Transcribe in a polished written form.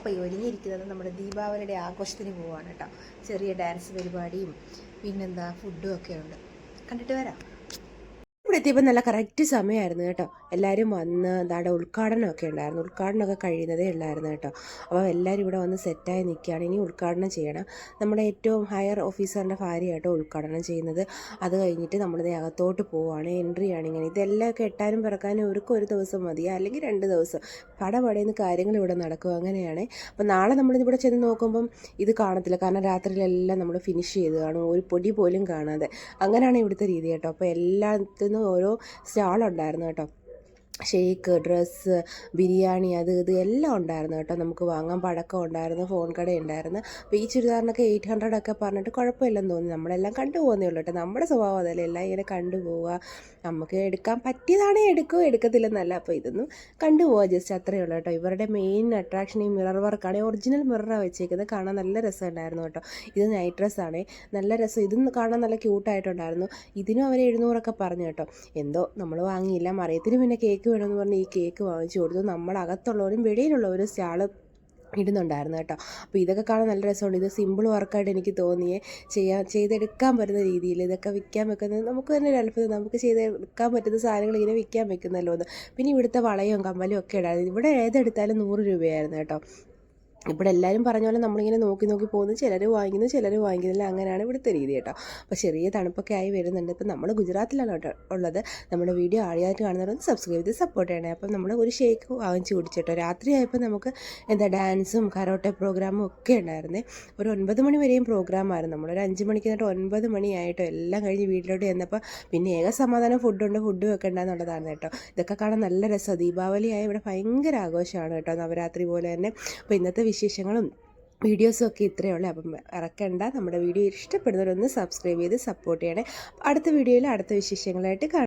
അപ്പോൾ ഈ ഒരുങ്ങിയിരിക്കുന്നത് നമ്മുടെ ദീപാവലിയുടെ ആഘോഷത്തിന് പോവുകയാണ് കേട്ടോ. ചെറിയ ഡാൻസ് പരിപാടിയും പിന്നെന്താ ഫുഡും ഒക്കെ ഉണ്ട്. കണ്ടിട്ട് വരാം. ഇവിടെ എത്തിയപ്പോൾ നല്ല കറക്റ്റ് സമയമായിരുന്നു കേട്ടോ. എല്ലാവരും വന്ന് എന്താടെ ഉദ്ഘാടനമൊക്കെ ഉണ്ടായിരുന്നു. ഉദ്ഘാടനമൊക്കെ കഴിയുന്നതേ ഉള്ളായിരുന്നു കേട്ടോ. അപ്പോൾ എല്ലാവരും ഇവിടെ വന്ന് സെറ്റായി നിൽക്കുകയാണ്. ഇനി ഉദ്ഘാടനം ചെയ്യണം. നമ്മുടെ ഏറ്റവും ഹയർ ഓഫീസറിൻ്റെ ഭാര്യ കേട്ടോ ഉദ്ഘാടനം ചെയ്യുന്നത്. അത് കഴിഞ്ഞിട്ട് നമ്മളിത് അകത്തോട്ട് പോവുകയാണ്. എൻട്രിയാണ് ഇങ്ങനെ. ഇതെല്ലാം കെട്ടാനും പിറക്കാനും ഒരു ദിവസം മതി, അല്ലെങ്കിൽ 2 ദിവസം പടപടയുന്ന കാര്യങ്ങൾ ഇവിടെ നടക്കും. അങ്ങനെയാണ്. അപ്പോൾ നാളെ നമ്മളിതിവിടെ ചെന്ന് നോക്കുമ്പം ഇത് കാണത്തില്ല. കാരണം രാത്രിയിലെല്ലാം നമ്മൾ ഫിനിഷ് ചെയ്ത് കാണും, ഒരു പൊടി പോലും കാണാതെ. അങ്ങനെയാണ് ഇവിടുത്തെ രീതി കേട്ടോ. അപ്പോൾ എല്ലാത്തിനും ഓരോ സ്റ്റാളുണ്ടായിരുന്നു കേട്ടോ. ഷേക്ക്, ഡ്രസ്സ്, ബിരിയാണി, അത് ഇത് എല്ലാം ഉണ്ടായിരുന്നു കേട്ടോ. നമുക്ക് വാങ്ങാൻ പടക്കം ഉണ്ടായിരുന്നു, ഫോൺ കട ഉണ്ടായിരുന്നു. അപ്പോൾ ഈ ചുരിദാറിനൊക്കെ 800 ഒക്കെ പറഞ്ഞിട്ട് കുഴപ്പമില്ലെന്ന് തോന്നി. നമ്മളെല്ലാം കണ്ടുപോകുന്നേ ഉള്ളൂ കേട്ടോ. നമ്മുടെ സ്വഭാവം അതല്ലേ, എല്ലാം ഇങ്ങനെ കണ്ടുപോവുക. നമുക്ക് എടുക്കാൻ പറ്റിയതാണെങ്കിൽ എടുക്കും, എടുക്കത്തില്ലെന്നല്ല. അപ്പോൾ ഇതൊന്നും കണ്ടുപോവുക, ജസ്റ്റ് അത്രയേ ഉള്ളൂ കേട്ടോ. ഇവരുടെ മെയിൻ അട്രാക്ഷൻ ഈ മിറർ വർക്കാണ്. ഒറിജിനൽ മിററാണ് വെച്ചേക്കുന്നത്. കാണാൻ നല്ല രസമുണ്ടായിരുന്നു കേട്ടോ. ഇത് നൈറ്റ് ഡ്രസ്സാണ്, നല്ല രസം. ഇതും കാണാൻ നല്ല ക്യൂട്ടായിട്ടുണ്ടായിരുന്നു. ഇതിനും അവർ 700 പറഞ്ഞു കേട്ടോ. എന്തോ നമ്മൾ വാങ്ങിയില്ല. മറിയത്തിന് പിന്നെ കേക്ക് വേണമെന്ന് പറഞ്ഞ് ഈ കേക്ക് വാങ്ങിച്ചു കൊടുത്തു. നമ്മളകത്തുള്ളവരും വെളിയിലുള്ളവരും സ്റ്റാള് ഇടുന്നുണ്ടായിരുന്നു കേട്ടോ. അപ്പോൾ ഇതൊക്കെ കാണാൻ നല്ല രസമുണ്ട്. ഇത് സിമ്പിൾ വർക്കായിട്ട് എനിക്ക് തോന്നിയേ. ചെയ്തെടുക്കാൻ പറ്റുന്ന രീതിയിൽ ഇതൊക്കെ വിൽക്കാൻ വെക്കുന്നത് നമുക്ക് തന്നെ ഒരു അത്ഭുതം. നമുക്ക് ചെയ്തെടുക്കാൻ പറ്റുന്ന സാധനങ്ങൾ ഇങ്ങനെ വിൽക്കാൻ വെക്കുന്നല്ലോ എന്ന്. പിന്നെ ഇവിടുത്തെ വളയും കമ്മലും ഒക്കെ ഇടായിരുന്നു. ഇവിടെ ഏതെടുത്താലും 100 രൂപയായിരുന്നു കേട്ടോ. ഇവിടെ എല്ലാവരും പറഞ്ഞ പോലെ നമ്മളിങ്ങനെ നോക്കി പോകുന്നു. ചിലർ വാങ്ങിക്കുന്നു, ചിലർ വാങ്ങിക്കുന്നില്ല. അങ്ങനെയാണ് ഇവിടുത്തെ രീതി കേട്ടോ. അപ്പോൾ ചെറിയ തണുപ്പൊക്കെ ആയി വരുന്നുണ്ട്. ഇപ്പം നമ്മൾ ഗുജറാത്തിലാണ് കേട്ടോ ഉള്ളത്. നമ്മുടെ വീഡിയോ ആദ്യമായിട്ട് കാണുന്നവരൊന്ന് സബ്സ്ക്രൈബ് ചെയ്ത് സപ്പോർട്ട് ചെയ്യണേ. അപ്പം നമ്മൾ ഒരു ഷേക്ക് വാങ്ങിച്ച് കുടിച്ചിട്ടോ. രാത്രിയായപ്പോൾ നമുക്ക് ഡാൻസും കരോട്ടെ പ്രോഗ്രാമും ഒക്കെ ഉണ്ടായിരുന്നേ. ഒരു 9 മണി വരെയും പ്രോഗ്രാമായിരുന്നു. നമ്മളൊരു 5 മണിക്ക് എന്നിട്ട് 9 മണിയായിട്ടോ എല്ലാം കഴിഞ്ഞ് വീട്ടിലോട്ട് ചെന്നപ്പോൾ പിന്നെ സമാധാനം ഫുഡും ഒക്കെ ഉണ്ടാകുന്നുള്ളതാണ് കേട്ടോ. ഇതൊക്കെ കാണാൻ നല്ല രസമാണ്. ദീപാവലിയായ ഇവിടെ ഭയങ്കര ആഘോഷമാണ് കേട്ടോ, നവരാത്രി പോലെ തന്നെ. അപ്പോൾ ഇന്നത്തെ വിശേഷങ്ങളും വീഡിയോസും ഒക്കെ ഇത്രയേ ഉള്ളൂ. അപ്പം ഇറക്കണ്ട. നമ്മുടെ വീഡിയോ ഇഷ്ടപ്പെടുന്നവരൊന്ന് സബ്സ്ക്രൈബ് ചെയ്ത് സപ്പോർട്ട് ചെയ്യണേ. അടുത്ത വീഡിയോയിൽ അടുത്ത വിശേഷങ്ങളായിട്ട് കാണാം.